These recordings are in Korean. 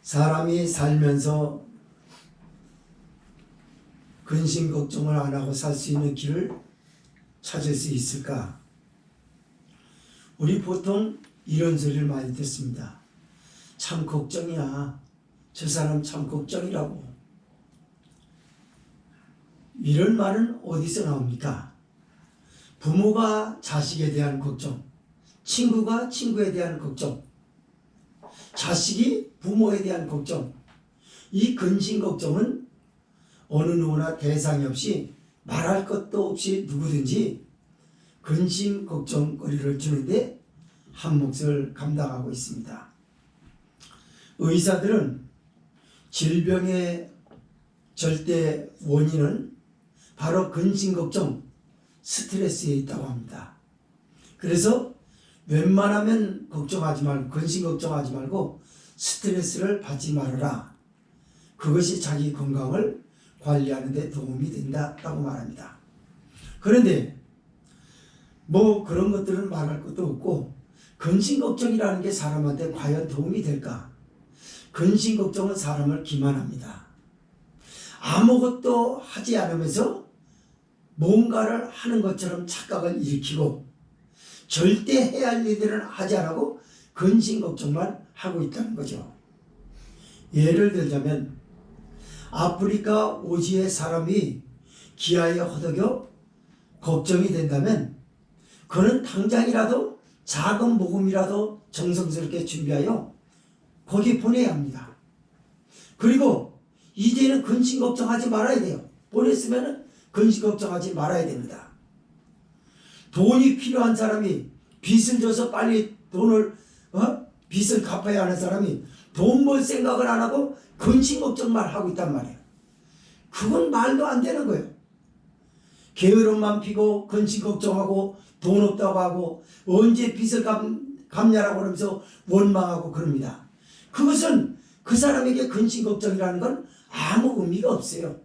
사람이 살면서 근심 걱정을 안 하고 살 수 있는 길을 찾을 수 있을까? 우리 보통 이런 소리를 많이 듣습니다. 참 걱정이야. 저 사람 참 걱정이라고. 이런 말은 어디서 나옵니까? 부모가 자식에 대한 걱정, 친구가 친구에 대한 걱정, 자식이 부모에 대한 걱정, 이 근심 걱정은 어느 누구나 대상이 없이 말할 것도 없이 누구든지 근심 걱정거리를 주는데 한 몫을 감당하고 있습니다. 의사들은 질병의 절대 원인은 바로 근심 걱정, 스트레스에 있다고 합니다. 그래서 웬만하면 걱정하지 말고, 근심 걱정하지 말고 스트레스를 받지 말아라. 그것이 자기 건강을 관리하는 데 도움이 된다고 말합니다. 그런데 뭐 그런 것들은 말할 것도 없고, 근심 걱정이라는 게 사람한테 과연 도움이 될까? 근심 걱정은 사람을 기만합니다. 아무것도 하지 않으면서 뭔가를 하는 것처럼 착각을 일으키고, 절대 해야 할 일들은 하지 않고 근심 걱정만 하고 있다는 거죠. 예를 들자면 아프리카 오지의 사람이 기아에 허덕여 걱정이 된다면 그는 당장이라도 작은 모금이라도 정성스럽게 준비하여 거기 보내야 합니다. 그리고 이제는 근심 걱정하지 말아야 돼요. 보냈으면 근심 걱정하지 말아야 됩니다. 돈이 필요한 사람이 빚을 져서 빨리 빚을 갚아야 하는 사람이 돈 벌 생각을 안 하고 근심 걱정만 하고 있단 말이에요. 그건 말도 안 되는 거예요. 게으름만 피고 근심 걱정하고 돈 없다고 하고 언제 빚을 갚냐라고 그러면서 원망하고 그럽니다. 그것은 그 사람에게 근심 걱정이라는 건 아무 의미가 없어요.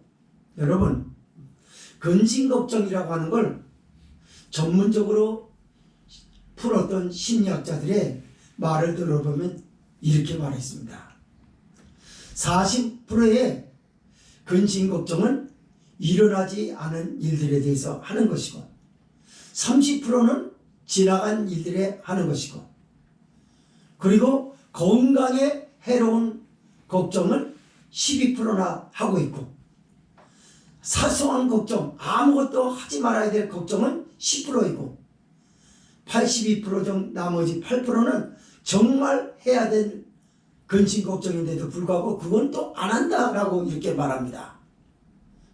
여러분, 근심 걱정이라고 하는 걸 전문적으로 풀었던 심리학자들의 말을 들어보면 이렇게 말했습니다. 40%의 근심 걱정은 일어나지 않은 일들에 대해서 하는 것이고, 30%는 지나간 일들에 하는 것이고, 그리고 건강에 해로운 걱정을 12%나 하고 있고, 사소한 걱정, 아무것도 하지 말아야 될 걱정은 10%이고, 82% 나머지 8%는 정말 해야 될 근심 걱정인데도 불구하고 그건 또 안 한다라고 이렇게 말합니다.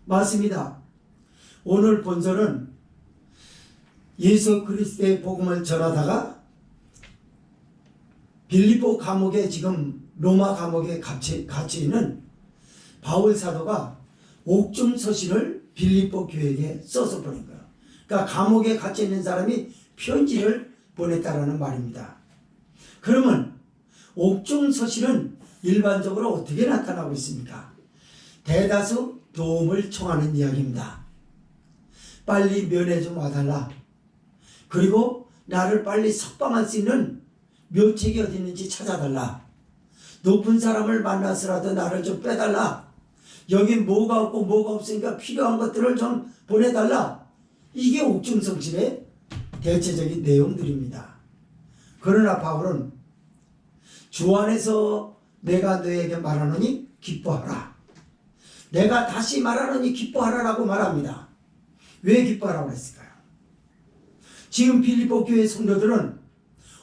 맞습니다. 오늘 본서는 예수 그리스도의 복음을 전하다가 빌립보 감옥에, 지금 로마 감옥에 갇혀 있는 바울 사도가 옥중 서신을 빌립보 교회에 써서 보낸 거예요. 그러니까 감옥에 갇혀 있는 사람이 편지를 보냈다라는 말입니다. 그러면 옥중 서신은 일반적으로 어떻게 나타나고 있습니까? 대다수 도움을 청하는 이야기입니다. 빨리 면회 좀 와달라. 그리고 나를 빨리 석방할 수 있는 묘책이 어디 있는지 찾아달라. 높은 사람을 만나서라도 나를 좀 빼달라. 여기 뭐가 없고 뭐가 없으니까 필요한 것들을 좀 보내달라. 이게 옥중 서신의 대체적인 내용들입니다. 그러나 바울은 주 안에서 내가 너에게 말하노니 기뻐하라. 내가 다시 말하노니 기뻐하라라고 말합니다. 왜 기뻐하라고 했을까요? 지금 빌립보 교회 성도들은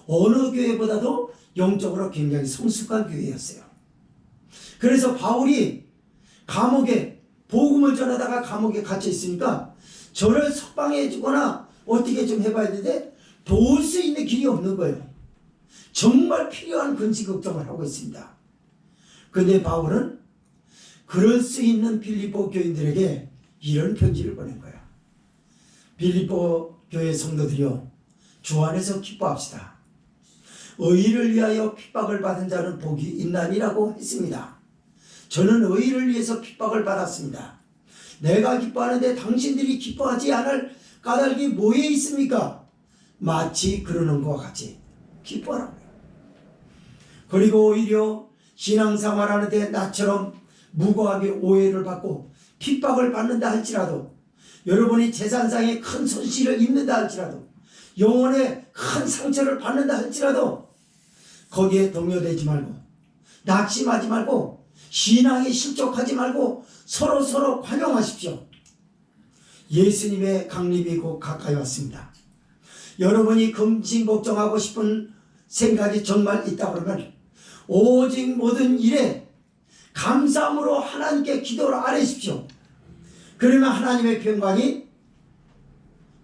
어느 교회보다도 영적으로 굉장히 성숙한 교회였어요. 그래서 바울이 감옥에 복음을 전하다가 감옥에 갇혀 있으니까 저를 석방해 주거나 어떻게 좀 해봐야 되는데 도울 수 있는 길이 없는 거예요. 정말 필요한 근심 걱정을 하고 있습니다. 그런데 바울은 그럴 수 있는 빌립보 교인들에게 이런 편지를 보낸 거예요. 빌립보 교회 성도들이여, 주 안에서 기뻐합시다. 의를 위하여 핍박을 받은 자는 복이 있나니라고 했습니다. 저는 의를 위해서 핍박을 받았습니다. 내가 기뻐하는데 당신들이 기뻐하지 않을 까닭이 뭐에 있습니까? 마치 그러는 것과 같이 기뻐하라고요. 그리고 오히려 신앙생활하는데 나처럼 무고하게 오해를 받고 핍박을 받는다 할지라도, 여러분이 재산상의 큰 손실을 입는다 할지라도, 영혼의 큰 상처를 받는다 할지라도 거기에 동요되지 말고 낙심하지 말고 신앙에 실족하지 말고 서로 관용하십시오. 예수님의 강림이 곧 가까이 왔습니다. 여러분이 근심 걱정하고 싶은 생각이 정말 있다 그러면 오직 모든 일에 감사함으로 하나님께 기도를 아뢰십시오. 그러면 하나님의 평강이,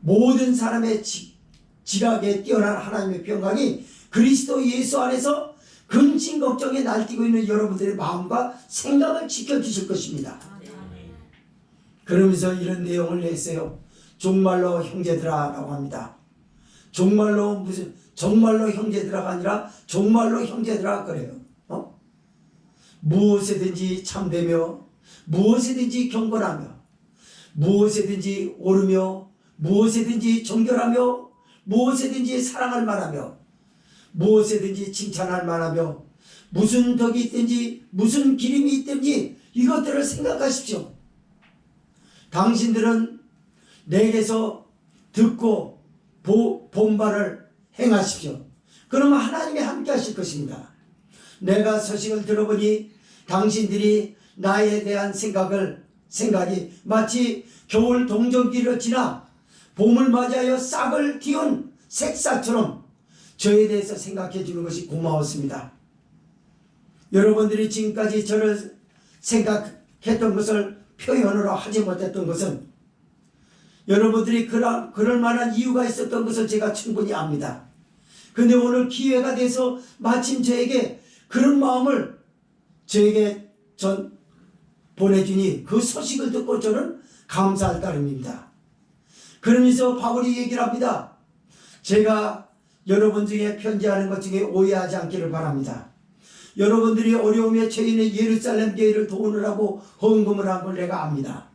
모든 사람의 지각에 뛰어난 하나님의 평강이 그리스도 예수 안에서 근심 걱정에 날뛰고 있는 여러분들의 마음과 생각을 지켜주실 것입니다. 그러면서 이런 내용을 냈어요. 정말로 형제들아 라고 합니다. 정말로 형제들아가 아니라 정말로 형제들아 그래요. 무엇에든지 참되며 무엇에든지 경건하며 무엇에든지 옳으며 무엇에든지 정결하며 무엇에든지 사랑할 만하며 무엇에든지 칭찬할 만하며 무슨 덕이 있든지 무슨 기림이 있든지 이것들을 생각하십시오. 당신들은 내게서 듣고 본 바를 행하십시오. 그러면 하나님이 함께 하실 것입니다. 내가 소식을 들어보니 당신들이 나에 대한 생각이 마치 겨울 동정기를 지나 봄을 맞이하여 싹을 틔운 색사처럼 저에 대해서 생각해 주는 것이 고마웠습니다. 여러분들이 지금까지 저를 생각했던 것을 표현으로 하지 못했던 것은 여러분들이 그럴 만한 이유가 있었던 것을 제가 충분히 압니다. 근데 오늘 기회가 돼서 마침 저에게 그런 마음을 저에게 보내주니 그 소식을 듣고 저는 감사할 따름입니다. 그러면서 바울이 얘기를 합니다. 제가 여러분 중에 편지하는 것 중에 오해하지 않기를 바랍니다. 여러분들이 어려움에 처해 있는 예루살렘 교회를 도우느라고 헌금을 한 걸 내가 압니다.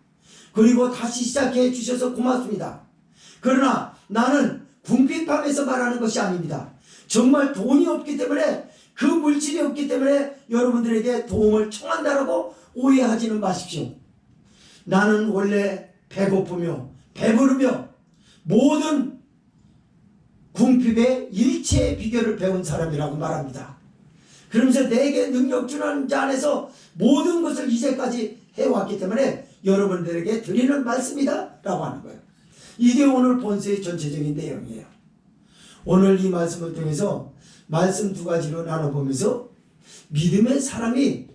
그리고 다시 시작해 주셔서 고맙습니다. 그러나 나는 궁핍함에서 말하는 것이 아닙니다. 정말 돈이 없기 때문에, 그 물질이 없기 때문에 여러분들에게 도움을 청한다라고 오해하지는 마십시오. 나는 원래 배고프며 배부르며 모든 궁핍의 일체의 비결을 배운 사람이라고 말합니다. 그러면서 내게 능력 주는 자 안에서 모든 것을 이제까지 해왔기 때문에 여러분들에게 드리는 말씀이다 라고 하는 거예요. 이게 오늘 본서의 전체적인 내용이에요. 오늘 이 말씀을 통해서 말씀 두 가지로 나눠보면서 믿음의 사람이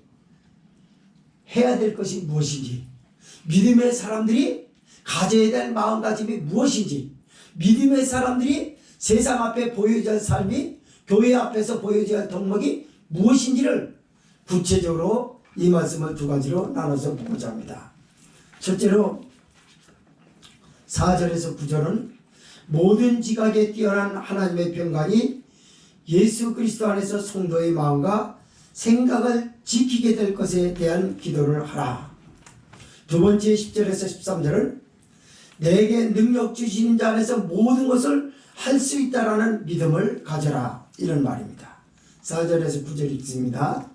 해야 될 것이 무엇인지, 믿음의 사람들이 가져야 될 마음가짐이 무엇인지, 믿음의 사람들이 세상 앞에 보여줘야 할 삶이, 교회 앞에서 보여줘야 할 덕목이 무엇인지를 구체적으로 이 말씀을 두 가지로 나눠서 보고자 합니다. 첫째로 4절에서 9절은 모든 지각에 뛰어난 하나님의 평강이 예수 그리스도 안에서 성도의 마음과 생각을 지키게 될 것에 대한 기도를 하라. 두 번째 10절에서 13절은 내게 능력 주시는 자 안에서 모든 것을 할 수 있다라는 믿음을 가져라, 이런 말입니다. 4절에서 9절 읽습니다.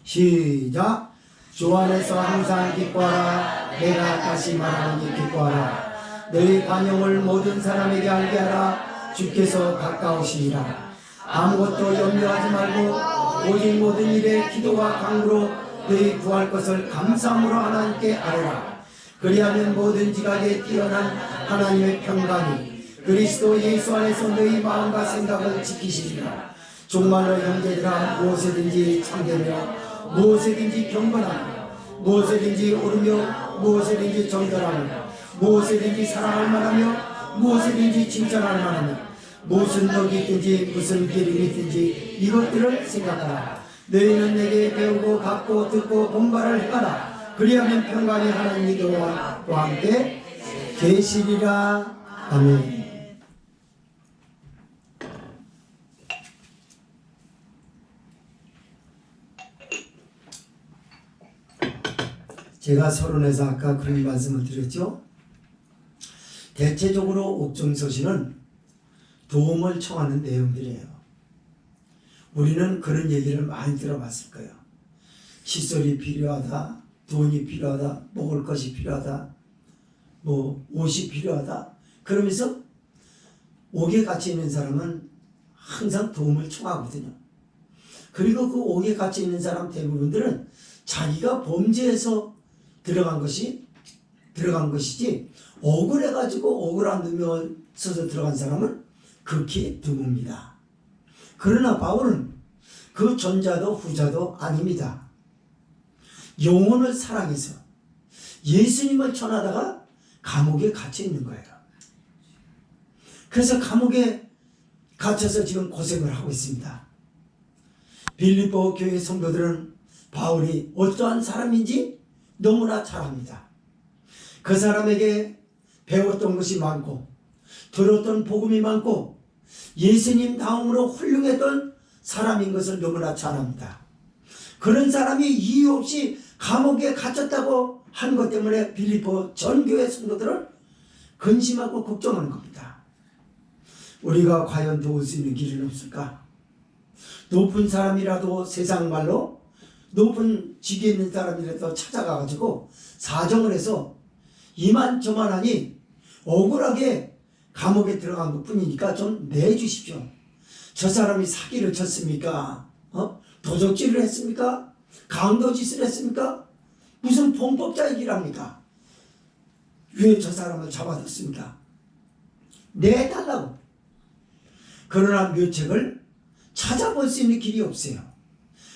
시작. 주 안에서 항상 기뻐하라. 내가 다시 말하노니 기뻐하라. 너희 관용을 모든 사람에게 알게 하라. 주께서 가까우시니라. 아무것도 염려하지 말고 오직 모든 일에 기도와 간구로 너희 구할 것을 감사함으로 하나님께 아뢰라. 그리하면 모든 지각에 뛰어난 하나님의 평강이 그리스도 예수 안에서 너희 마음과 생각을 지키시리라. 정말로 형제들아, 무엇이든지 참되며 무엇이든지 경건하며 무엇이든지 옳으며 무엇이든지 정결하며 무엇이든지 사랑할 만하며 무엇이든지 칭찬할 만하며 무슨 덕이 있든지 무슨 기름이 있든지 이것들을 생각하라. 너희는 내게 배우고 받고 듣고 본 바를 행하라. 그리하면 평강의 하나님이 너와 함께 계시리라. 아멘. 제가 서론에서 아까 그런 말씀을 드렸죠. 대체적으로 옥중서신은 도움을 청하는 내용들이에요. 우리는 그런 얘기를 많이 들어봤을 거예요. 칫솔이 필요하다, 돈이 필요하다, 먹을 것이 필요하다, 뭐 옷이 필요하다. 그러면서 옥에 갇혀 있는 사람은 항상 도움을 청하거든요. 그리고 그 옥에 갇혀 있는 사람 대부분들은 자기가 범죄해서 들어간 것이지 억울해가지고 억울한 누명을 써서 들어간 사람은 극히 드뭅니다. 그러나 바울은 그 전자도 후자도 아닙니다. 영혼을 사랑해서 예수님을 전하다가 감옥에 갇혀 있는 거예요. 그래서 감옥에 갇혀서 지금 고생을 하고 있습니다. 빌립보 교회 성도들은 바울이 어떠한 사람인지 너무나 잘 압니다. 그 사람에게 배웠던 것이 많고 들었던 복음이 많고 예수님 다음으로 훌륭했던 사람인 것을 너무나 잘 압니다. 그런 사람이 이유 없이 감옥에 갇혔다고 한 것 때문에 빌립보 전교회 성도들은 근심하고 걱정하는 겁니다. 우리가 과연 도울 수 있는 길은 없을까? 높은 사람이라도 세상 말로 높은 직위에 있는 사람이라도 찾아가가지고 사정을 해서 이만저만하니 억울하게 감옥에 들어간 것 뿐이니까 좀 내주십시오. 저 사람이 사기를 쳤습니까? 도적질을 했습니까? 강도짓을 했습니까? 무슨 범법자이기랍니까? 왜 저 사람을 잡아뒀습니까? 내달라고. 그러나 묘책을 찾아볼 수 있는 길이 없어요.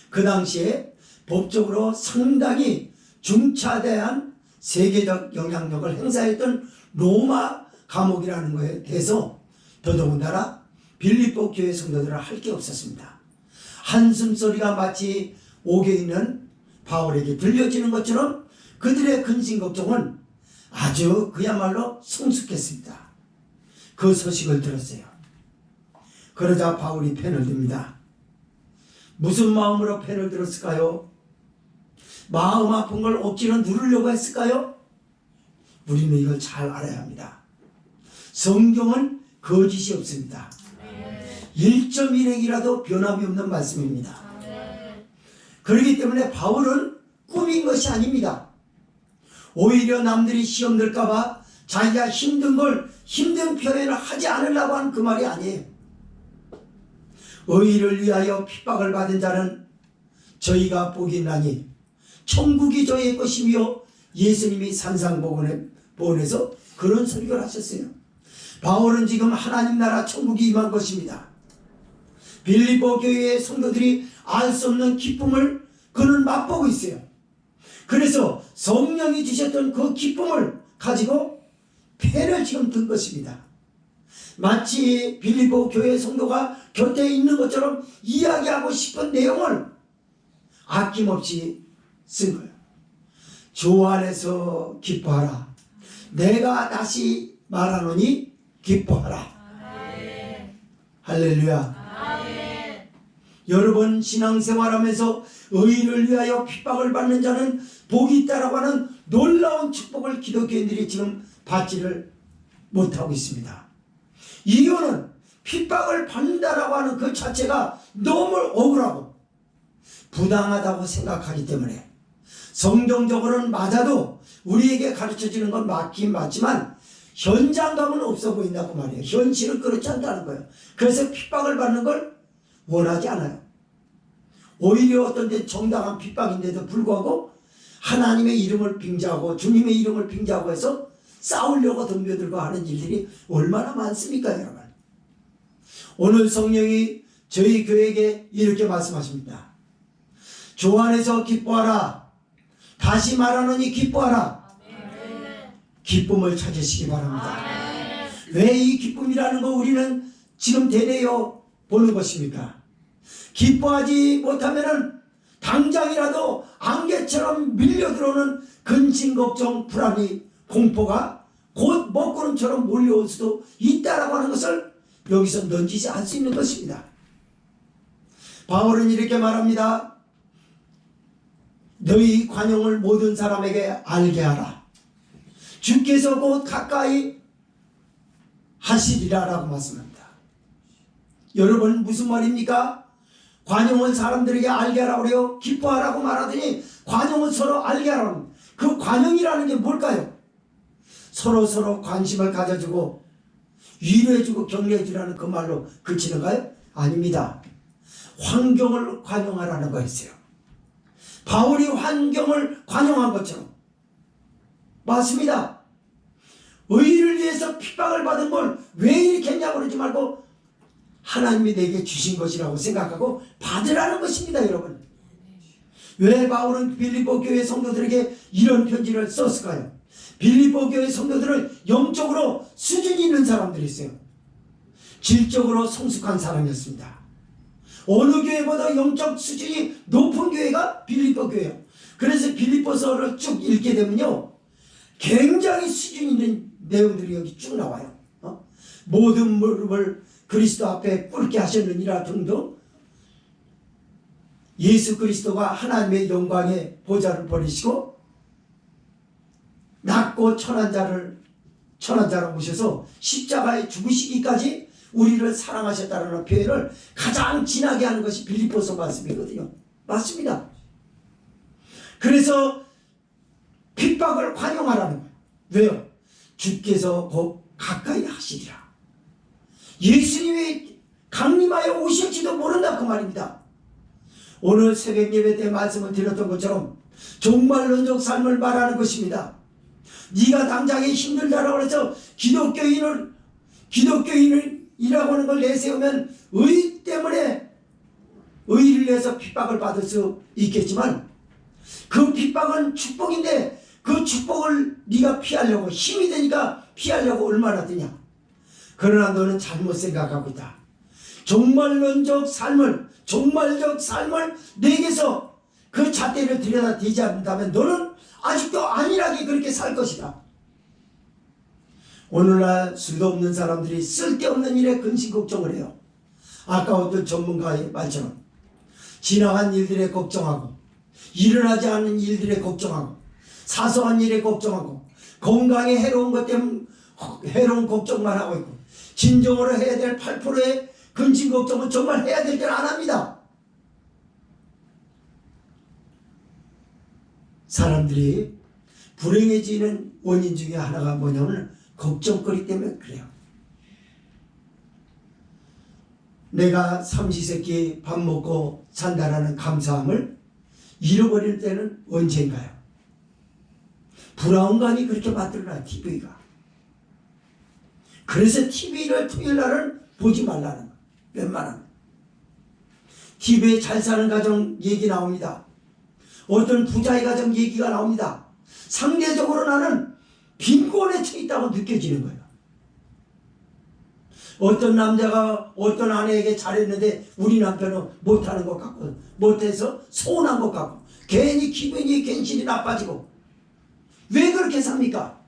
그 당시에 법적으로 상당히 중차대한 세계적 영향력을 행사했던 로마 감옥이라는 것에 대해서 더더군다나 빌립보 교회 성도들은 할 게 없었습니다. 한숨소리가 마치 옥에 있는 바울에게 들려지는 것처럼 그들의 근심 걱정은 아주 그야말로 성숙했습니다. 그 소식을 들었어요. 그러자 바울이 펜을 듭니다. 무슨 마음으로 펜을 들었을까요? 마음 아픈 걸 억지로 누르려고 했을까요? 우리는 이걸 잘 알아야 합니다. 성경은 거짓이 없습니다. 1.1핵이라도 변함이 없는 말씀입니다. 그렇기 때문에 바울은 꾸민 것이 아닙니다. 오히려 남들이 시험 들까봐 자기가 힘든 걸 힘든 표현을 하지 않으려고 하는 그 말이 아니에요. 의의를 위하여 핍박을 받은 자는 저희가 복이 나니 천국이 저희의 것이며 예수님이 산상복원에서 그런 설교를 하셨어요. 바울은 지금 하나님 나라 천국이 임한 것입니다. 빌립보 교회의 성도들이 알 수 없는 기쁨을 그는 맛보고 있어요. 그래서 성령이 주셨던 그 기쁨을 가지고 펜을 지금 든 것입니다. 마치 빌립보 교회 성도가 곁에 있는 것처럼 이야기하고 싶은 내용을 아낌없이 쓴 거예요. 주 안에서 기뻐하라. 내가 다시 말하노니 기뻐하라. 아멘. 할렐루야. 아멘. 여러분 신앙생활하면서 의를 위하여 핍박을 받는 자는 복이 있다라고 하는 놀라운 축복을 기독교인들이 지금 받지를 못하고 있습니다. 이유는 핍박을 받는다라고 하는 그 자체가 너무 억울하고 부당하다고 생각하기 때문에 성경적으로는 맞아도 우리에게 가르쳐주는 건 맞긴 맞지만 현장감은 없어 보인다고 말이에요. 현실은 그렇지 않다는 거예요. 그래서 핍박을 받는 걸 원하지 않아요. 오히려 어떤 데 정당한 핍박인데도 불구하고 하나님의 이름을 빙자하고 주님의 이름을 빙자하고 해서 싸우려고 덤벼들고 하는 일들이 얼마나 많습니까, 여러분? 오늘 성령이 저희 교회에게 이렇게 말씀하십니다. 주 안에서 기뻐하라. 다시 말하노니 기뻐하라. 기쁨을 찾으시기 바랍니다. 왜 이 기쁨이라는 거 우리는 지금 대대어 보는 것입니까? 기뻐하지 못하면은 당장이라도 안개처럼 밀려들어오는 근심, 걱정, 불안이, 공포가 곧 먹구름처럼 몰려올 수도 있다라고 하는 것을 여기서 넌지시 알 수 있는 것입니다. 바울은 이렇게 말합니다. 너희 관용을 모든 사람에게 알게 하라. 주께서 곧 가까이 하시리라 라고 말씀합니다. 여러분 무슨 말입니까? 관용은 사람들에게 알게 하라고 그래요. 기뻐하라고 말하더니 관용은 서로 알게 하라고. 그 관용이라는 게 뭘까요? 서로 관심을 가져주고 위로해주고 격려해주라는 그 말로 그치는가요? 아닙니다. 환경을 관용하라는 거였어요. 바울이 환경을 관용한 것처럼. 맞습니다. 의를 위해서 핍박을 받은 걸 왜 이렇게 했냐고 그러지 말고 하나님이 내게 주신 것이라고 생각하고 받으라는 것입니다, 여러분. 왜 바울은 빌립보 교회 성도들에게 이런 편지를 썼을까요? 빌립보 교회 성도들은 영적으로 수준이 있는 사람들이 있어요. 질적으로 성숙한 사람이었습니다. 어느 교회보다 영적 수준이 높은 교회가 빌립보 교회예요. 그래서 빌립보서를 쭉 읽게 되면요, 굉장히 수준 있는 내용들이 여기 쭉 나와요. 모든 무릎을 그리스도 앞에 꿇게 하셨느니라 등등. 예수 그리스도가 하나님의 영광의 보좌를 버리시고 낮고 천한 자로 오셔서 십자가에 죽으시기까지 우리를 사랑하셨다는 표현을 가장 진하게 하는 것이 빌립보서 말씀이거든요. 맞습니다. 그래서 핍박을 관용하라는 거예요. 왜요? 주께서 곧 가까이 하시리라. 예수님이 강림하여 오실지도 모른다 그 말입니다. 오늘 새벽 예배 때 말씀을 드렸던 것처럼 종말론적 삶을 말하는 것입니다. 네가 당장에 힘들다라고 해서 기독교인이라고 하는 걸 내세우면 의 때문에 의를 위해서 핍박을 받을 수 있겠지만 그 핍박은 축복인데 그 축복을 네가 피하려고 힘이 되니까 피하려고 얼마나 드냐. 그러나 너는 잘못 생각하고 있다. 종말적 삶을 내게서 그 잣대를 들여다 대지 않는다면 너는 아직도 안일하게 그렇게 살 것이다. 오늘날 수도 없는 사람들이 쓸데없는 일에 근심 걱정을 해요. 아까 어떤 전문가의 말처럼 지나간 일들에 걱정하고 일어나지 않은 일들에 걱정하고 사소한 일에 걱정하고 건강에 해로운 것 때문에 해로운 걱정만 하고 있고 진정으로 해야 될 8%의 근심 걱정은 정말 해야 될 때는 안 합니다. 사람들이 불행해지는 원인 중에 하나가 뭐냐면 걱정거리 때문에 그래요. 내가 삼시세끼 밥 먹고 산다라는 감사함을 잃어버릴 때는 언젠가요? 브라운관이 그렇게 만들어놔, TV가. 그래서 TV를 토요일 날은 보지 말라는 거예요. 웬만하면. TV에 잘 사는 가정 얘기 나옵니다. 어떤 부자의 가정 얘기가 나옵니다. 상대적으로 나는 빈곤에 처해 있다고 느껴지는 거예요. 어떤 남자가 어떤 아내에게 잘했는데 우리 남편은 못하는 것 같고 못해서 서운한 것 같고 괜히 기분이 괜시리 나빠지고 왜 그렇게 삽니까?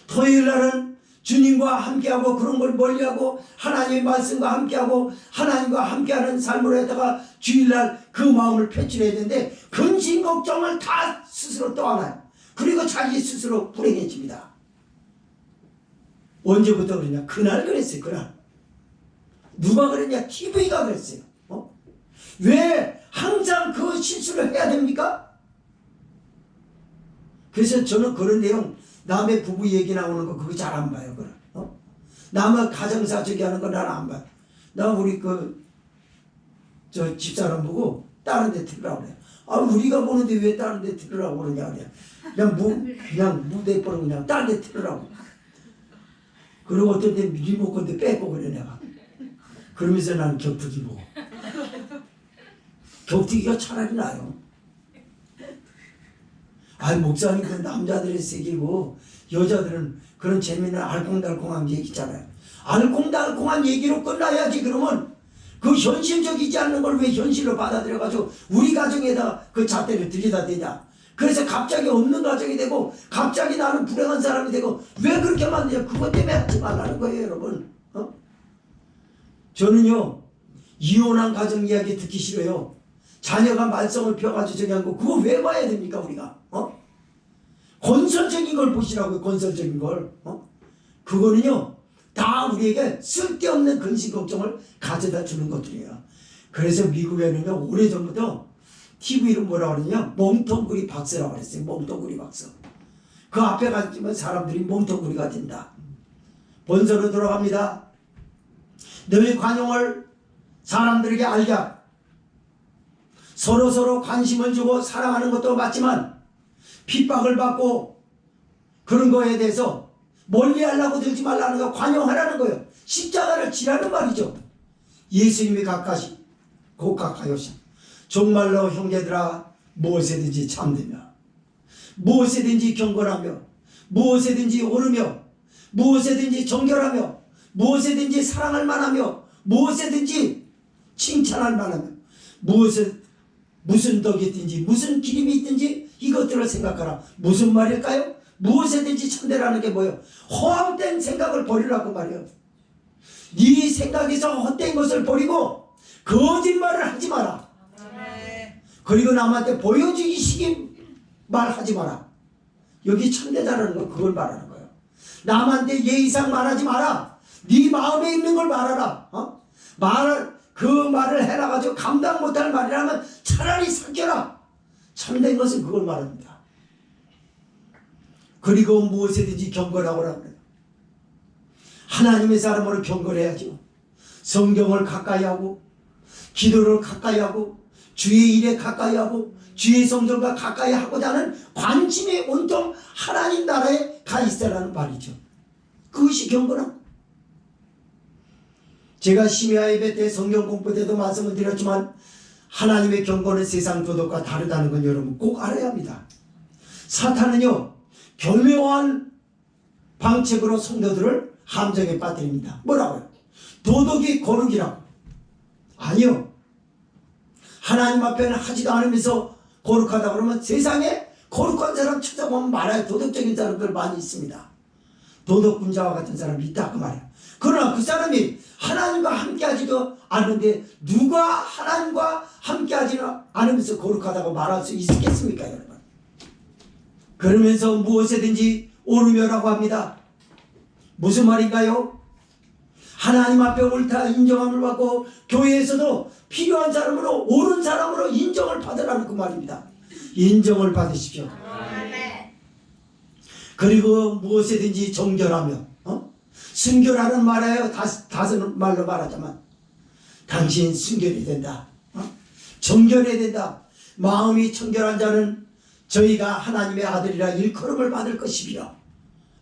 토요일 날은 주님과 함께하고 그런 걸 멀리하고 하나님의 말씀과 함께하고 하나님과 함께하는 삶으로 했다가 주일날 그 마음을 표출해야 되는데 근심 걱정을 다 스스로 떠안아요. 그리고 자기 스스로 불행해집니다. 언제부터 그러냐? 그날 그랬어요. 그날. 누가 그랬냐? TV가 그랬어요. 왜 항상 그 실수를 해야 됩니까? 그래서 저는 그런 내용 남의 부부 얘기 나오는 거 그거 잘 안 봐요. 남의 가정사 저기 하는 거 나는 안 봐요. 나 우리 저 집사람 보고 다른 데 들으라고 그래. 아 우리가 보는데 왜 다른 데 들으라고 그러냐 그래. 그냥 무대뽀로 그냥 다른 데 들으라고. 그리고 어떤 데 리모컨도 뺏고 그래 내가. 그러면서 나는 격투기 보고. 격투기가 차라리 나요. 아니 목사님 그 남자들의 세계고 여자들은 그런 재미있는 알콩달콩한 얘기 있잖아요. 알콩달콩한 얘기로 끝나야지. 그러면 그 현실적이지 않는 걸 왜 현실로 받아들여가지고 우리 가정에다 그 잣대를 들이다 대냐. 그래서 갑자기 없는 가정이 되고 갑자기 나는 불행한 사람이 되고 왜 그렇게 만드냐. 그것 때문에 하지 말라는 거예요 여러분. 저는요 이혼한 가정 이야기 듣기 싫어요. 자녀가 말썽을 피워가지고 저기 한 거 그거 왜 봐야 됩니까 우리가? 건설적인 걸 보시라고요. 건설적인 걸. 그거는요 다 우리에게 쓸데없는 근심 걱정을 가져다 주는 것들이에요. 그래서 미국에는요 오래전부터 TV로 뭐라 그러냐 몸통구리 박사라고 그랬어요. 몸통구리 박사. 그 앞에 가면 사람들이 몸통구리가 된다. 본서로 돌아갑니다. 너희 관용을 사람들에게 알게 하고 서로 관심을 주고 사랑하는 것도 맞지만 핍박을 받고 그런 거에 대해서 멀리하려고 들지 말라는 거 관용하라는 거예요. 십자가를 지라는 말이죠. 예수님이 가까이 곧 가까이 오시 정말로 형제들아 무엇이든지 참되며 무엇이든지 경건하며 무엇이든지 오르며 무엇이든지 정결하며 무엇이든지 사랑할 만하며 무엇이든지 칭찬할 만하며 무슨 덕이 있든지 무슨 기림이 있든지 이것들을 생각하라. 무슨 말일까요? 무엇이든지 참되라는 게 뭐예요? 허황된 생각을 버리라고 말이에요. 네 생각에서 헛된 것을 버리고 거짓말을 하지 마라. 그리고 남한테 보여주기 말하지 마라. 여기 참되다라는 거 그걸 말하는 거예요. 남한테 예의상 말하지 마라. 네 마음에 있는 걸 말하라. 그 말을 해놔가지고 감당 못할 말이라면 차라리 삭혀라. 참된 것은 그걸 말합니다. 그리고 무엇이든지 경건하고라 그래요. 하나님의 사람으로 경건해야죠. 성경을 가까이 하고 기도를 가까이 하고 주의 일에 가까이 하고 주의 성전과 가까이 하고자 하는 관심이 온통 하나님 나라에 가 있으라는 말이죠. 그것이 경건함. 제가 심야 예배 때 성경 공부 때도 말씀을 드렸지만 하나님의 경건은 세상 도덕과 다르다는 건 여러분 꼭 알아야 합니다. 사탄은요 교묘한 방책으로 성도들을 함정에 빠뜨립니다. 뭐라고요? 도덕이 거룩이라고. 아니요. 하나님 앞에는 하지도 않으면서 거룩하다 그러면 세상에 거룩한 사람 찾아보면 많아요. 도덕적인 사람들 많이 있습니다. 도덕군자와 같은 사람이 있다 그 말이에요. 그러나 그 사람이 하나님과 함께하지도 않는데 누가 하나님과 함께하지는 않으면서 거룩하다고 말할 수 있겠습니까 여러분? 그러면서 무엇이든지 오르며라고 합니다. 무슨 말인가요? 하나님 앞에 옳다 인정함을 받고 교회에서도 필요한 사람으로 옳은 사람으로 인정을 받으라는 그 말입니다. 인정을 받으십시오. 그리고 무엇이든지 정결하며 순결하는 말이에요. 다섯 말로 말하자면 당신 순결이 된다. 정결해야 된다. 마음이 청결한 자는 저희가 하나님의 아들이라 일컬음을 받을 것이며.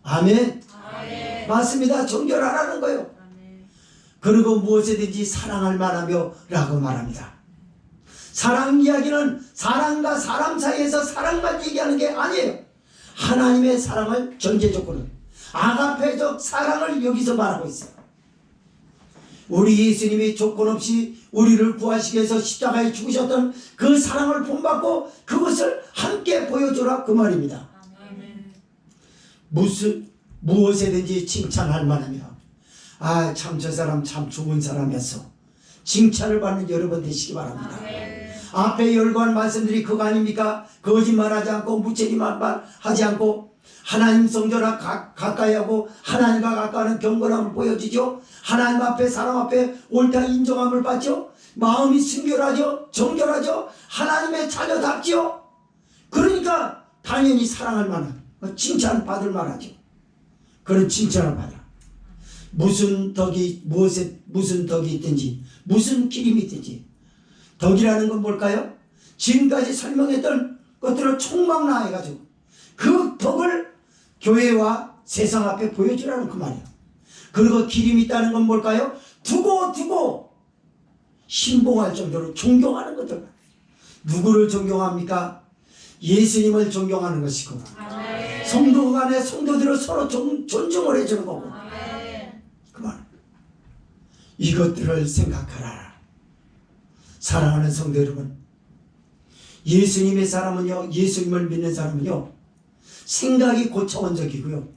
아멘. 아멘. 맞습니다. 정결하라는 거예요. 아멘. 그리고 무엇이든지 사랑할 만하며 라고 말합니다. 사랑 이야기는 사람과 사람 사이에서 사랑만 얘기하는 게 아니에요. 하나님의 사랑을 전제 조건은 아가페적 사랑을 여기서 말하고 있어요. 우리 예수님이 조건 없이 우리를 구하시기 위해서 십자가에 죽으셨던 그 사랑을 본받고 그것을 함께 보여주라 그 말입니다. 무엇이든지 칭찬할 만하며 참 저 사람 참 좋은 사람이었어. 칭찬을 받는 여러분 되시기 바랍니다. 앞에 열거한 말씀들이 그거 아닙니까? 거짓말하지 않고 무책임한 하지 않고 하나님 성전과 가까이 하고 하나님과 가까이하는 경건함을 보여주죠. 하나님 앞에 사람 앞에 옳다 인정함을 받죠. 마음이 순결하죠. 정결하죠. 하나님의 자녀답죠. 그러니까 당연히 사랑할 만한 칭찬받을 만하죠. 그런 칭찬을 받아. 무슨 덕이 있든지 무슨 기림이 있든지. 덕이라는 건 뭘까요? 지금까지 설명했던 것들을 총망라해가지고 그 덕을 교회와 세상 앞에 보여주라는 그 말이에요. 그리고 기림이 있다는 건 뭘까요? 두고 신봉할 정도로 존경하는 것들. 누구를 존경합니까? 예수님을 존경하는 것이고 성도 간에 성도들을 서로 존중을 해주는 거고 그 말. 이것들을 생각하라. 사랑하는 성도 여러분, 예수님의 사람은요, 예수님을 믿는 사람은요 생각이 고차원적이고요,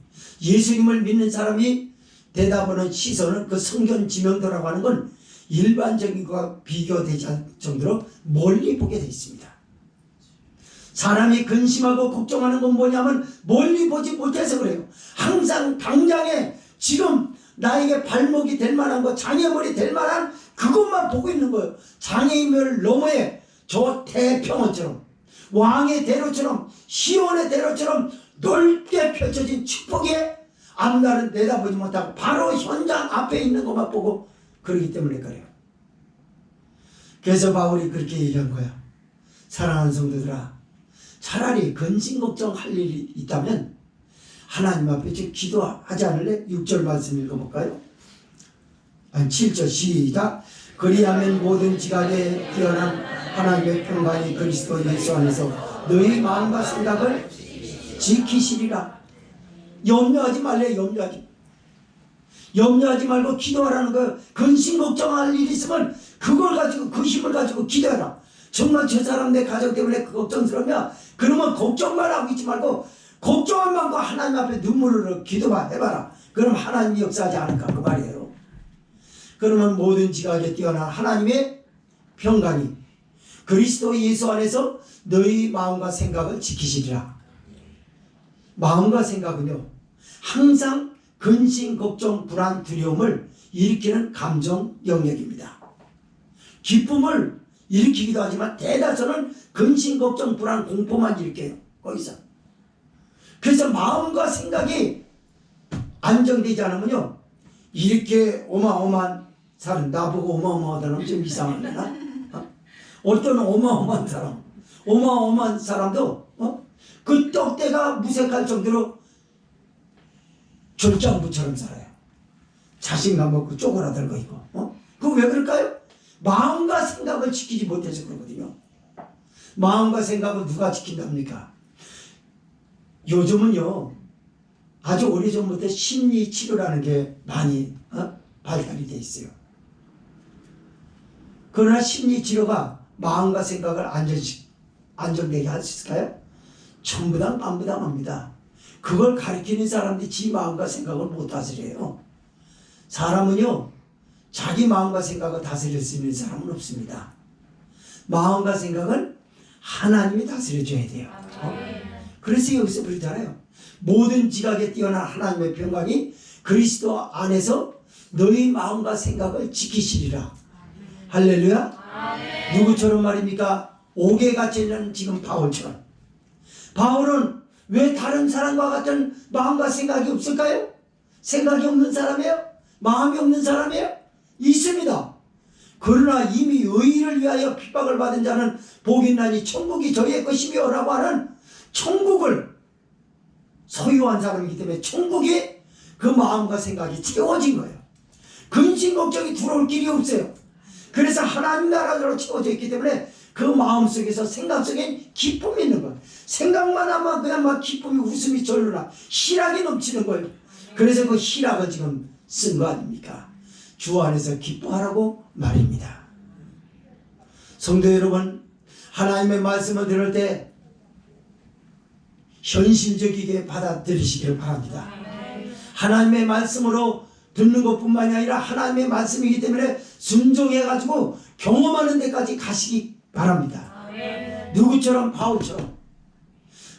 예수님을 믿는 사람이 대답하는 시선은 그 성경 지명도라고 하는 건 일반적인 것과 비교되지 않을 정도로 멀리 보게 되어 있습니다. 사람이 근심하고 걱정하는 건 뭐냐면 멀리 보지 못해서 그래요. 항상 당장에 지금 나에게 발목이 될 만한 거, 장애물이 될 만한 그것만 보고 있는 거예요. 장애인을 너머에 저 대평원처럼, 왕의 대로처럼, 시온의 대로처럼 넓게 펼쳐진 축복의 앞날은 내다보지 못하고 바로 현장 앞에 있는 것만 보고 그러기 때문에 그래요. 그래서 바울이 그렇게 얘기한 거야. 사랑하는 성도들아, 차라리 근심 걱정할 일이 있다면 하나님 앞에 좀 기도하지 않을래? 6절 말씀 읽어볼까요? 7절 시작. 그리하면 모든 지각에 뛰어난 하나님의 평강이 그리스도 예수 안에서 너희 마음과 생각을 지키시리라. 염려하지 말래. 염려하지 말고 기도하라는 거예요. 근심 걱정할 일이 있으면 그걸 가지고, 그 힘을 가지고 기도해라. 정말 저 사람 내 가족 때문에 걱정스러우면 그러면 걱정만 하고 있지 말고 걱정한 만큼 하나님 앞에 눈물로 기도만 해봐라. 그럼 하나님이 역사하지 않을까 그 말이에요. 그러면 모든 지각에 뛰어난 하나님의 평강이 그리스도 예수 안에서 너희 마음과 생각을 지키시리라. 마음과 생각은요, 항상 근심, 걱정, 불안, 두려움을 일으키는 감정 영역입니다. 기쁨을 일으키기도 하지만 대다수는 근심, 걱정, 불안, 공포만 일으켜요. 거기서. 그래서 마음과 생각이 안정되지 않으면요, 이렇게 어마어마한 사람, 나보고 어마어마하다는 좀 이상하려나? 어떤 어마어마한 사람도 그 떡대가 무색할 정도로 졸장부처럼 살아요. 자신감 없고 쪼그라들고 있고. 그거 왜 그럴까요? 마음과 생각을 지키지 못해서 그러거든요. 마음과 생각을 누가 지킨답니까? 요즘은요, 아주 오래전부터 심리치료라는 게 많이 발달이 돼 있어요. 그러나 심리치료가 마음과 생각을 안정되게 할 수 있을까요? 전부당 반부당합니다. 그걸 가르치는 사람들이 지 마음과 생각을 못 다스려요. 사람은요, 자기 마음과 생각을 다스릴 수 있는 사람은 없습니다. 마음과 생각은 하나님이 다스려줘야 돼요. 그래서 여기서 그러잖아요. 모든 지각에 뛰어난 하나님의 평강이 그리스도 안에서 너희 마음과 생각을 지키시리라. 할렐루야. 누구처럼 말입니까? 옥에 갇혀있는 지금 바울처럼. 바울은 왜 다른 사람과 같은 마음과 생각이 없을까요? 생각이 없는 사람이에요? 마음이 없는 사람이에요? 있습니다. 그러나 이미 의를 위하여 핍박을 받은 자는 복이 있나니 천국이 저희의 것이며 라고 하는 천국을 소유한 사람이기 때문에 천국이 그 마음과 생각이 채워진 거예요. 근심 걱정이 들어올 길이 없어요. 그래서 하나님 나라로 채워져 있기 때문에 그 마음속에서 생각 속엔 기쁨이 있는 거예요. 생각만 하면 그냥 막 기쁨이, 웃음이 절로 나, 희락이 넘치는 거예요. 그래서 그 희락을 지금 쓴 거 아닙니까? 주 안에서 기뻐하라고 말입니다. 성도 여러분, 하나님의 말씀을 들을 때 현실적이게 받아들이시기를 바랍니다. 하나님의 말씀으로 듣는 것뿐만이 아니라 하나님의 말씀이기 때문에 순종해가지고 경험하는 데까지 가시기 바랍니다. 누구처럼? 바울처럼.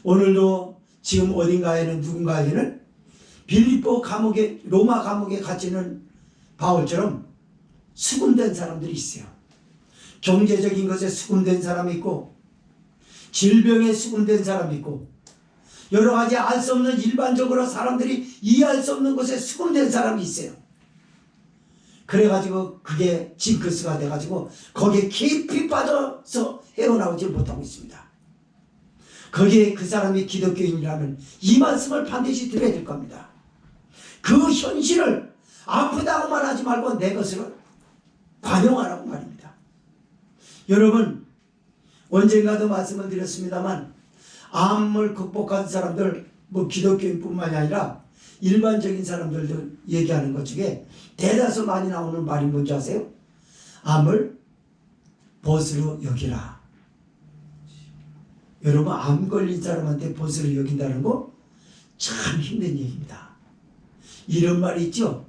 오늘도 지금 어딘가에는 누군가에게는 빌립보 감옥에, 로마 감옥에 갇히는 바울처럼 수금된 사람들이 있어요. 경제적인 것에 수금된 사람이 있고, 질병에 수금된 사람이 있고, 여러 가지 알 수 없는, 일반적으로 사람들이 이해할 수 없는 것에 수금된 사람이 있어요. 그래가지고 그게 징크스가 돼가지고 거기에 깊이 빠져서 헤어나오지 못하고 있습니다. 거기에 그 사람이 기독교인이라면 이 말씀을 반드시 들어야 될 겁니다. 그 현실을 아프다고만 하지 말고 내 것으로 관용하라고 말입니다. 여러분, 언젠가도 말씀을 드렸습니다만 암을 극복한 사람들, 뭐 기독교인뿐만이 아니라 일반적인 사람들도 얘기하는 것 중에 대다수 많이 나오는 말이 뭔지 아세요? 암을 벗으로 여기라. 여러분, 암 걸린 사람한테 벗으로 여긴다는 거 참 힘든 얘기입니다. 이런 말이 있죠.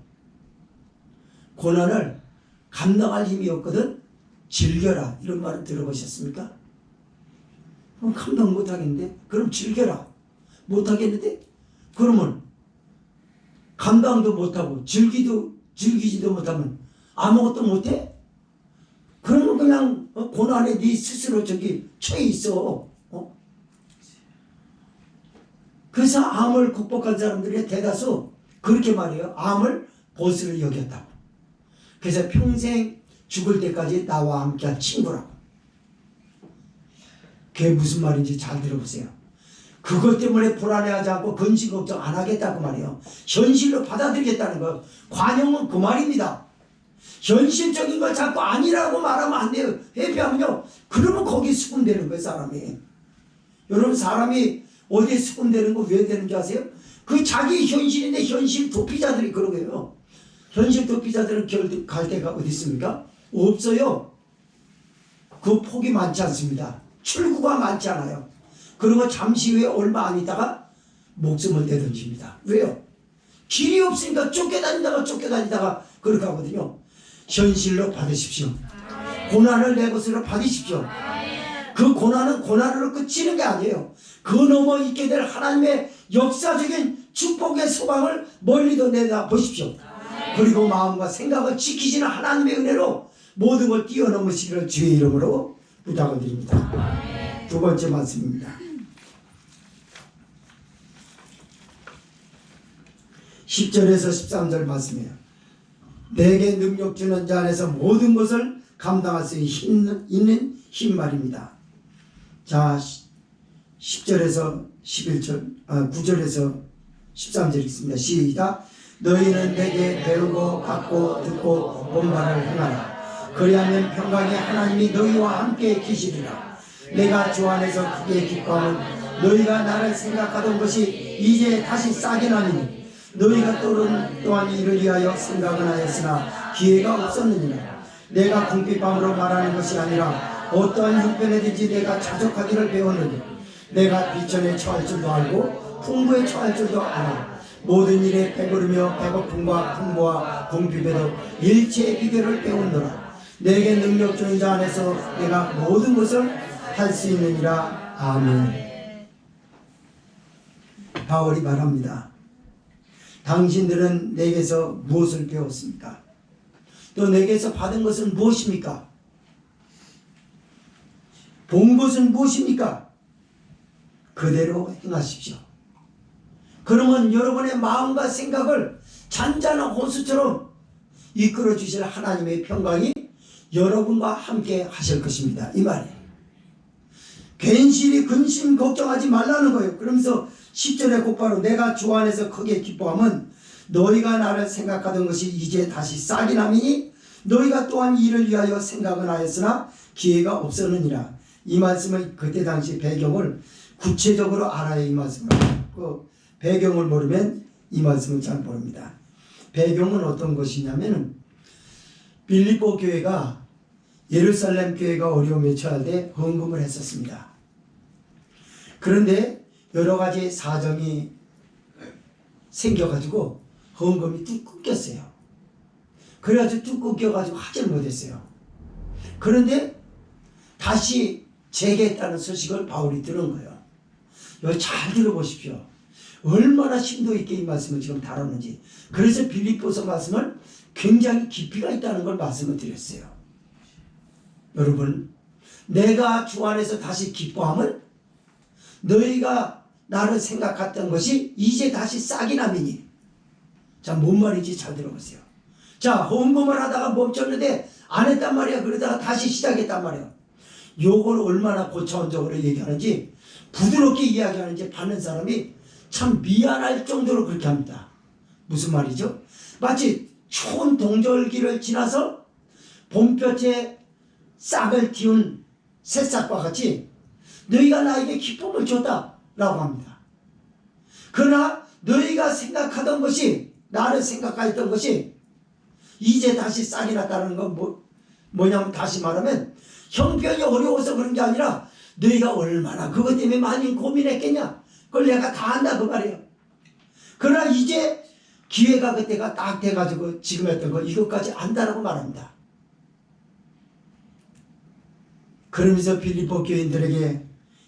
고난을 감당할 힘이 없거든 즐겨라. 이런 말을 들어보셨습니까? 감당 못하겠는데? 그럼 즐겨라. 못하겠는데? 그러면 감당도 못하고 즐기지도 못하면 아무것도 못해? 그러면 그냥 고난에 네 스스로 저기 처해 있어. 그래서 암을 극복한 사람들의 대다수 그렇게 말해요. 암을 보스를 여겼다고. 그래서 평생 죽을 때까지 나와 함께한 친구라고. 그게 무슨 말인지 잘 들어보세요. 그것 때문에 불안해하지 않고 근심 걱정 안 하겠다고 말이에요. 현실로 받아들이겠다는 거. 관용은 그 말입니다. 현실적인 걸 자꾸 아니라고 말하면 안 돼요. 회피하면요. 그러면 거기 수군되는 거예요, 사람이. 여러분, 사람이 어디에 수군되는 거 왜 되는지 아세요? 그 자기 현실인데 현실 도피자들이 그런 거예요. 현실 도피자들은 갈 데가 어디 있습니까? 없어요. 그 폭이 많지 않습니다. 출구가 많지 않아요. 그리고 잠시 후에 얼마 안 있다가 목숨을 내던집니다. 왜요? 길이 없으니까 쫓겨다니다가 그렇게 하거든요. 현실로 받으십시오. 고난을 내 것으로 받으십시오. 그 고난은 고난으로 끝이는 게 아니에요. 그 넘어 있게 될 하나님의 역사적인 축복의 소망을 멀리도 내다 보십시오. 그리고 마음과 생각을 지키시는 하나님의 은혜로 모든 걸 뛰어넘으시기를 주의 이름으로 부탁을 드립니다. 두 번째 말씀입니다. 10절에서 13절 말씀이에요. 내게 능력 주는 자 안에서 모든 것을 감당할 수 있는 힘 말입니다. 자, 10절에서 9절에서 13절 있습니다. 시작. 너희는 내게 배우고 받고 듣고 본 바를 행하라. 그리하면 평강의 하나님이 너희와 함께 계시리라. 내가 주 안에서 크게 기뻐하면 너희가 나를 생각하던 것이 이제 다시 싹이 나니 너희가 또한 이를 위하여 생각은 하였으나 기회가 없었느니라. 내가 궁핍함으로 말하는 것이 아니라 어떠한 형편에든지 내가 자족하기를 배웠느니 내가 비천에 처할 줄도 알고 풍부에 처할 줄도 알아. 모든 일에 배부르며 배고픔과 풍부와 궁핍에도 일체의 비결을 배웠노라. 내게 능력 주는 자 안에서 내가 모든 것을 할 수 있느니라. 아멘. 바울이 말합니다. 당신들은 내게서 무엇을 배웠습니까? 또 내게서 받은 것은 무엇입니까? 본 것은 무엇입니까? 그대로 행하십시오. 그러면 여러분의 마음과 생각을 잔잔한 호수처럼 이끌어 주실 하나님의 평강이 여러분과 함께 하실 것입니다. 이 말이에요. 괜시리 근심 걱정하지 말라는 거예요. 그러면서 10절에 곧바로 내가 주 안에서 크게 기뻐하면 너희가 나를 생각하던 것이 이제 다시 싹이 나미니 너희가 또한 이를 위하여 생각은 하였으나 기회가 없었느니라. 이 말씀을 그때 당시 배경을 구체적으로 알아야 이 말씀을 그 배경을 모르면 이 말씀을 잘 모릅니다. 배경은 어떤 것이냐면 빌립보 교회가 예루살렘 교회가 어려움에 처할 때 헌금을 했었습니다. 그런데 여러 가지 사정이 생겨가지고 헌금이 뚝 끊겼어요. 그래가지고 뚝 끊겨가지고 하지를 못했어요. 그런데 다시 재개했다는 소식을 바울이 들은 거예요. 여기 잘 들어보십시오. 얼마나 심도 있게 이 말씀을 지금 다뤘는지. 그래서 빌립보서 말씀을 굉장히 깊이가 있다는 걸 말씀을 드렸어요. 여러분, 내가 주 안에서 다시 기뻐함은 너희가 나를 생각했던 것이 이제 다시 싹이 나미니. 자, 뭔 말인지 잘 들어보세요. 자, 헌금을 하다가 멈췄는데 안 했단 말이야. 그러다가 다시 시작했단 말이야. 요걸 얼마나 고차원적으로 얘기하는지, 부드럽게 이야기하는지 받는 사람이 참 미안할 정도로 그렇게 합니다. 무슨 말이죠? 마치 추운 동절기를 지나서 봄볕에 싹을 틔운 새싹과 같이 너희가 나에게 기쁨을 줬다 라고 합니다. 그러나 너희가 생각하던 것이, 나를 생각하였던 것이 이제 다시 싹이 났다는 건 뭐냐면, 다시 말하면 형편이 어려워서 그런 게 아니라 너희가 얼마나 그것 때문에 많이 고민했겠냐, 그걸 내가 다 안다 그 말이에요. 그러나 이제 기회가 그때가 딱 돼가지고 지금 했던 거 이것까지 안다라고 말합니다. 그러면서 빌립보 교인들에게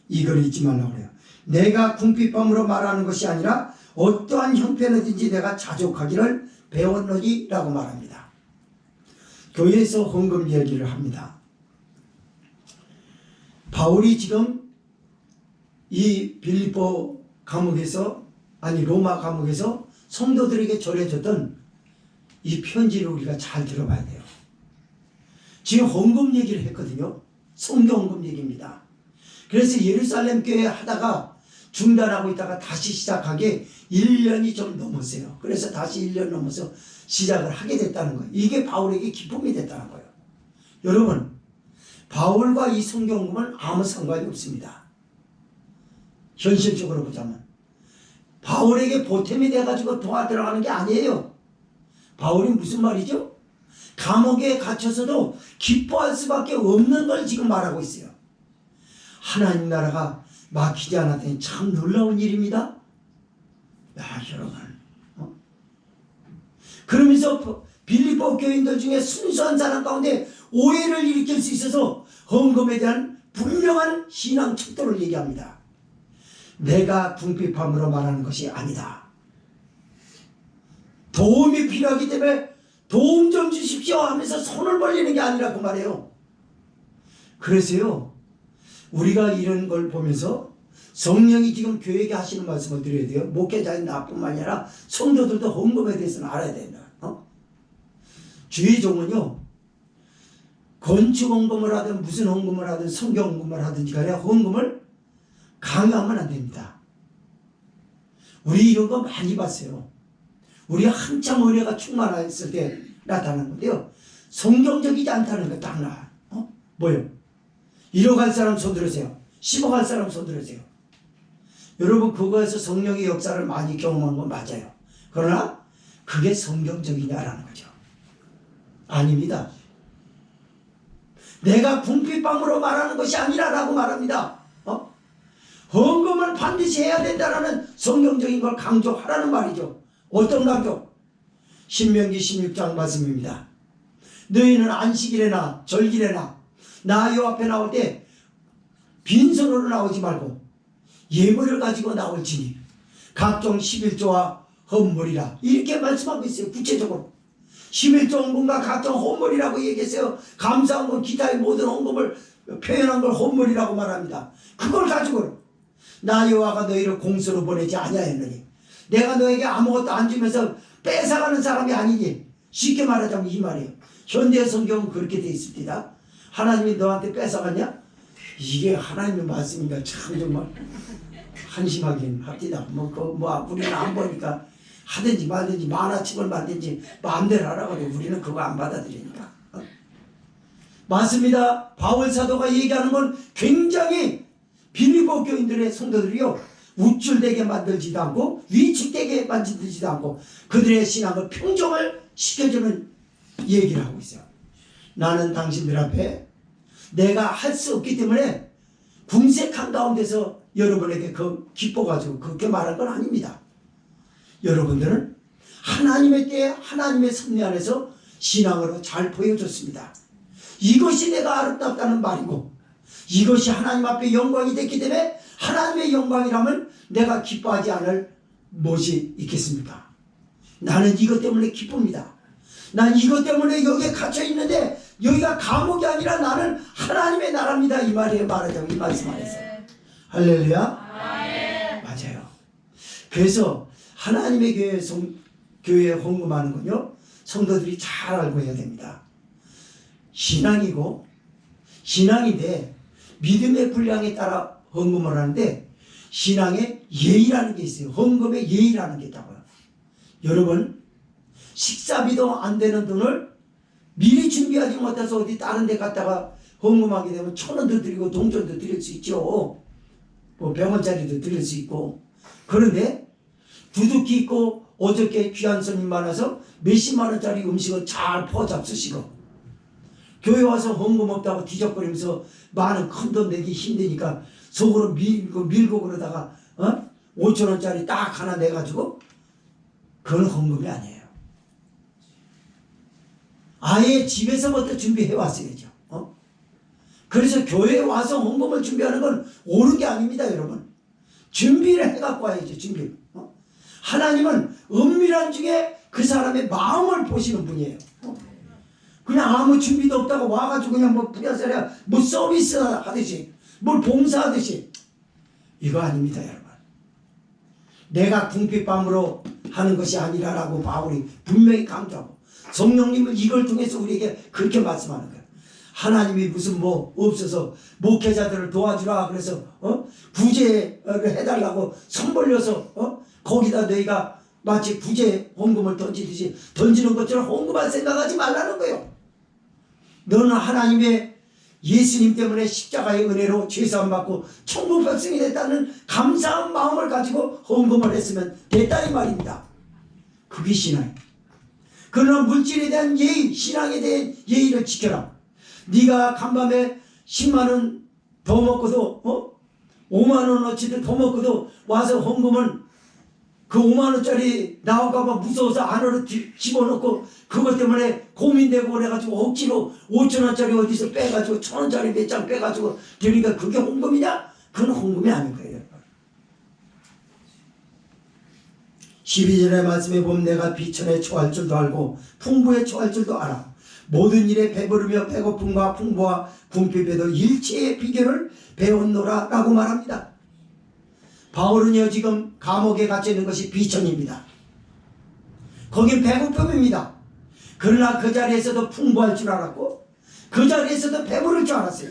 이걸 잊지 말라고 그래요. 내가 궁핍함으로 말하는 것이 아니라 어떠한 형편이든지 내가 자족하기를 배웠노니라고 말합니다. 교회에서 헌금 얘기를 합니다. 바울이 지금 이 빌립보 감옥에서 로마 감옥에서 성도들에게 전해줬던 이 편지를 우리가 잘 들어봐야 돼요. 지금 헌금 얘기를 했거든요. 성경 헌금 얘기입니다. 그래서 예루살렘 교회 하다가 중단하고 있다가 다시 시작하게 1년이 좀 넘었어요. 그래서 다시 1년 넘어서 시작을 하게 됐다는 거예요. 이게 바울에게 기쁨이 됐다는 거예요. 여러분, 바울과 이 성경 헌금은 아무 상관이 없습니다. 현실적으로 보자면 바울에게 보탬이 돼가지고 도와들어가는 게 아니에요. 바울이 무슨 말이죠? 감옥에 갇혀서도 기뻐할 수밖에 없는 걸 지금 말하고 있어요. 하나님 나라가 막히지 않았더니 참 놀라운 일입니다. 야, 여러분. 그러면서 빌립보 교인들 중에 순수한 사람 가운데 오해를 일으킬 수 있어서 헌금에 대한 분명한 신앙 척도를 얘기합니다. 내가 궁핍함으로 말하는 것이 아니다. 도움이 필요하기 때문에 도움 좀 주십시오 하면서 손을 벌리는 게 아니라 그 말이에요. 그래서요, 우리가 이런 걸 보면서 성령이 지금 교회에게 하시는 말씀을 드려야 돼요. 목회자인 나뿐만 아니라 성도들도 헌금에 대해서는 알아야 된다. 주의 종은요, 건축 헌금을 하든 무슨 헌금을 하든 성경 헌금을 하든지 간에 헌금을 강요하면 안 됩니다. 우리 이런 거 많이 봤어요. 우리 한참 은혜가 충만했을 때 나타나는 건데요. 성경적이지 않다는 거 딱 나와요. 뭐요? 1억 갈 사람 손 들으세요. 10억 갈 사람 손 들으세요. 여러분, 그거에서 성령의 역사를 많이 경험한 건 맞아요. 그러나 그게 성경적이냐라는 거죠. 아닙니다. 내가 궁핍함으로 말하는 것이 아니라라고 말합니다. 헌금을 반드시 해야 된다라는 성경적인 걸 강조하라는 말이죠. 어떤 강조? 신명기 16장 말씀입니다. 너희는 안식일에나 절기래나 나 요 앞에 나올 때 빈손으로 나오지 말고 예물을 가지고 나올지니 각종 11조와 헌물이라 이렇게 말씀하고 있어요. 구체적으로 11조 헌금과 각종 헌물이라고 얘기했어요. 감사헌금 기타의 모든 헌금을 표현한 걸 헌물이라고 말합니다. 그걸 가지고 나 여호와가 너희를 공수로 보내지 아니하였느니 내가 너에게 아무것도 안 주면서 뺏어가는 사람이 아니니. 쉽게 말하자면 이 말이에요. 현대 성경은 그렇게 되어 있습니다. 하나님이 너한테 뺏어갔냐? 이게 하나님의 말씀인가? 참 정말 한심하긴 합니다. 우리는 안 보니까 하든지 말든지 만화책을 만든지 마음대로 하라고 그래. 우리는 그거 안 받아들이니까. 맞습니다. 바울 사도가 얘기하는 건 굉장히 빌립보 교인들의 성도들이요, 우쭐되게 만들지도 않고 위축되게 만들지도 않고 그들의 신앙을 평정을 시켜주는 얘기를 하고 있어요. 나는 당신들 앞에 내가 할 수 없기 때문에 궁색한 가운데서 여러분에게 기뻐가지고 그렇게 말할 건 아닙니다. 여러분들은 하나님의 때에 하나님의 섭리 안에서 신앙으로 잘 보여줬습니다. 이것이 내가 아름답다는 말이고 이것이 하나님 앞에 영광이 됐기 때문에 하나님의 영광이라면 내가 기뻐하지 않을 무엇이 있겠습니까? 나는 이것 때문에 기쁩니다. 난 이것 때문에 여기에 갇혀 있는데 여기가 감옥이 아니라 나는 하나님의 나라입니다. 이 말이에요. 말하자면 이 말씀 안에서. 할렐루야. 맞아요. 그래서 하나님의 교회에 헌금하는 건요, 성도들이 잘 알고 해야 됩니다. 신앙인데 믿음의 분량에 따라 헌금을 하는데 신앙에 예의라는 게 있어요. 헌금에 예의라는 게 있다고요. 여러분, 식사비도 안 되는 돈을 미리 준비하지 못해서 어디 다른 데 갔다가 헌금하게 되면 1,000원도 드리고 동전도 드릴 수 있죠. 100원짜리도 드릴 수 있고. 그런데 두둑히 있고 어저께 귀한 손님 많아서 몇십만 원짜리 음식을 잘 포잡수시고 교회 와서 헌금 없다고 뒤적거리면서 많은 큰 돈 내기 힘드니까 속으로 밀고 그러다가 5,000원짜리 딱 하나 내가지고 그건 헌금이 아니에요. 아예 집에서부터 준비해 왔어야죠. 그래서 교회에 와서 헌금을 준비하는 건 옳은 게 아닙니다. 여러분, 준비를 해갖고 와야죠. 준비. 하나님은 은밀한 중에 그 사람의 마음을 보시는 분이에요. 그냥 아무 준비도 없다고 와가지고 그냥 뭐 부랴서랴 뭐 서비스 하듯이 뭘 봉사하듯이 이거 아닙니다, 여러분. 내가 궁핍함으로 하는 것이 아니라라고 바울이 분명히 강조하고 성령님은 이걸 통해서 우리에게 그렇게 말씀하는 거예요. 하나님이 무슨 뭐 없어서 목회자들을 도와주라 그래서 구제를 해달라고 손 벌려서 거기다 너희가 마치 구제 헌금을 던지듯이 던지는 것처럼 헌금할 생각하지 말라는 거예요. 너는 하나님의 예수님 때문에 십자가의 은혜로 죄사함 받고 천국 백성이 됐다는 감사한 마음을 가지고 헌금을 했으면 됐다 이 말입니다. 그게 신앙이에요. 그러나 물질에 대한 예의, 신앙에 대한 예의를 지켜라. 네가 간밤에 10만원 더 먹고도 5만원어치를 더 먹고도 와서 헌금은 그 5만원짜리 나올까봐 무서워서 안으로 집어넣고 그것 때문에 고민되고 그래가지고 억지로 5천원짜리 어디서 빼가지고 1,000원짜리 몇 장 빼가지고 그러니까 그게 헌금이냐? 그건 헌금이 아닌 거예요. 12절의 말씀에 보면 내가 비천에 처할 줄도 알고 풍부에 처할 줄도 알아. 모든 일에 배부르며 배고픔과 풍부와 궁핍에도 일체의 비결을 배웠노라 라고 말합니다. 바울은요 지금 감옥에 갇혀 있는 것이 비천입니다. 거긴 배고픔입니다. 그러나 그 자리에서도 풍부할 줄 알았고 그 자리에서도 배부를 줄 알았어요.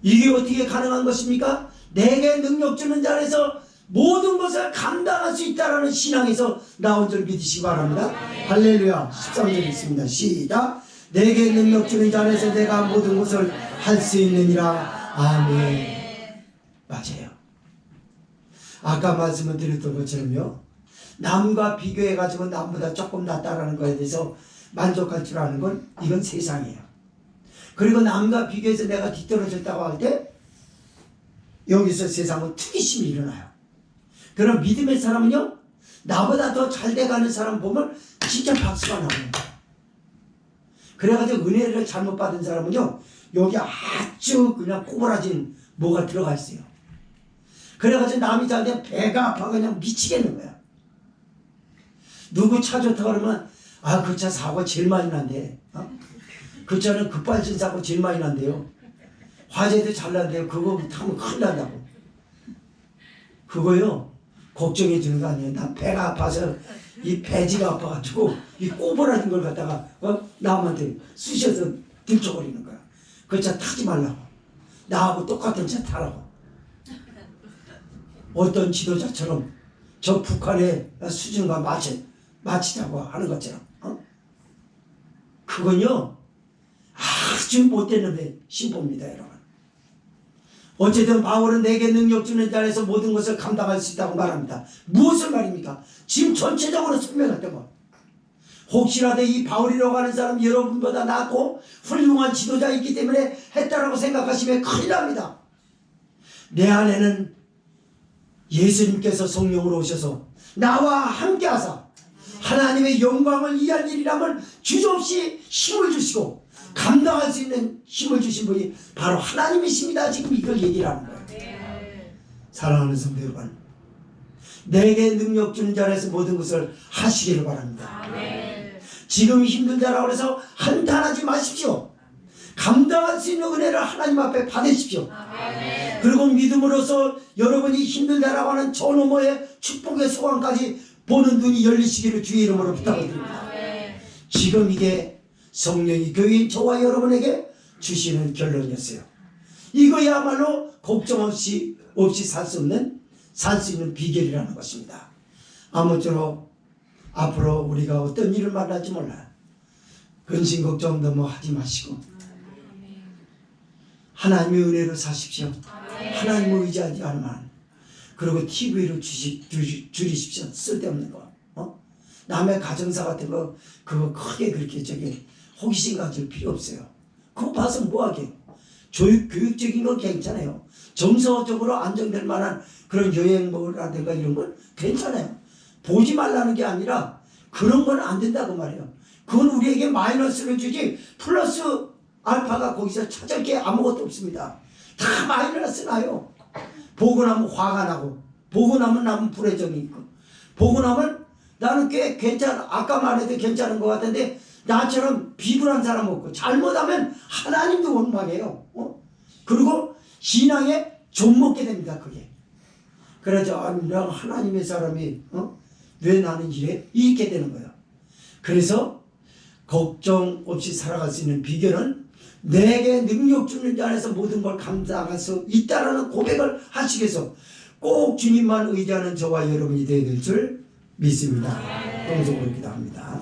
이게 어떻게 가능한 것입니까? 내게 능력 주는 자리에서 모든 것을 감당할 수 있다는 신앙에서 나온 줄 믿으시기 바랍니다. 할렐루야. 13절 있습니다. 시작. 내게 능력 주는 자리에서 내가 모든 것을 할 수 있느니라. 아멘. 맞아요. 아까 말씀을 드렸던 것처럼요. 남과 비교해가지고 남보다 조금 낫다라는 것에 대해서 만족할 줄 아는 건 이건 세상이에요. 그리고 남과 비교해서 내가 뒤떨어졌다고 할 때 여기서 세상은 투기심이 일어나요. 그럼 믿음의 사람은요. 나보다 더 잘 돼가는 사람 보면 진짜 박수가 나옵니다. 그래가지고 은혜를 잘못 받은 사람은요. 여기 아주 그냥 꼬부라진 뭐가 들어가 있어요. 그래가지고 남이 잘 되면 배가 아파 그냥 미치겠는 거야. 누구 차 좋다 그러면 아 그 차 사고 제일 많이 난대. 그 차는 급발진 사고 제일 많이 난대요. 화재도 잘 난대요. 그거 타면 큰일 난다고. 그거요 걱정해 주는 거 아니에요. 난 배가 아파서 이 배지가 아파가지고 이 꼬부라진 걸 갖다가 남한테 쑤셔서 들쳐버리는 거야. 그 차 타지 말라고. 나하고 똑같은 차 타라고. 어떤 지도자처럼 저 북한의 수준과 맞추자고 하는 것처럼 그건요 아주 못된 놈의 신보입니다. 여러분. 어쨌든 바울은 내게 능력 주는 자리에서 모든 것을 감당할 수 있다고 말합니다. 무엇을 말입니까? 지금 전체적으로 설명했던 것. 혹시라도 이 바울이라고 하는 사람 여러분보다 낫고 훌륭한 지도자 있기 때문에 했다라고 생각하시면 큰일 납니다. 내 안에는 예수님께서 성령으로 오셔서 나와 함께 하사 하나님의 영광을 이할 일이라면 주저없이 힘을 주시고 감당할 수 있는 힘을 주신 분이 바로 하나님이십니다. 지금 이걸 얘기를 하는 거예요. 사랑하는 성도 여러분, 내게 능력 주는 자리에서 모든 것을 하시기를 바랍니다. 지금 힘든 자라고 해서 한탄하지 마십시오. 감당할 수 있는 은혜를 하나님 앞에 받으십시오. 그리고 믿음으로써 여러분이 힘든 자라고 하는 저 너머의 축복의 소망까지 보는 눈이 열리시기를 주의 이름으로 부탁드립니다. 지금 이게 성령이 교회인 저와 여러분에게 주시는 결론이었어요. 이거야말로 걱정 없이 살 수 있는 비결이라는 것입니다. 아무쪼록 앞으로 우리가 어떤 일을 만날지 몰라요. 근심 걱정 너무 하지 마시고 하나님의 은혜로 사십시오. 하나님을 의지하지 않으면. 그리고 TV로 줄이십시오. 쓸데없는 거. 남의 가정사 같은 거 그거 크게 그렇게 호기심 가질 필요 없어요. 그거 봐서 뭐하게. 교육적인 건 괜찮아요. 정서적으로 안정될 만한 그런 여행라든가 이런 건 괜찮아요. 보지 말라는 게 아니라 그런 건 안 된다고 말이에요. 그건 우리에게 마이너스를 주지 플러스 알파가 거기서 찾을 게 아무것도 없습니다. 다 마이너스 나요. 보고 나면 화가 나고 보고 나면 나는 불의정이 있고, 보고 나면 나는 꽤 괜찮아, 아까만 해도 괜찮은 것 같은데 나처럼 비굴한 사람 없고, 잘못하면 하나님도 원망해요. 그리고 신앙에 좀먹게 됩니다. 그게. 그래서 내가 하나님의 사람이 왜 나는 이래? 이렇게 되는 거예요. 그래서 걱정 없이 살아갈 수 있는 비결은 내게 능력 주는 자 안에서 모든 걸 감당할 수 있다라는 고백을 하시기 위해서 꼭 주님만 의지하는 저와 여러분이 되어야 될 줄 믿습니다. 동성으로 기도합니다.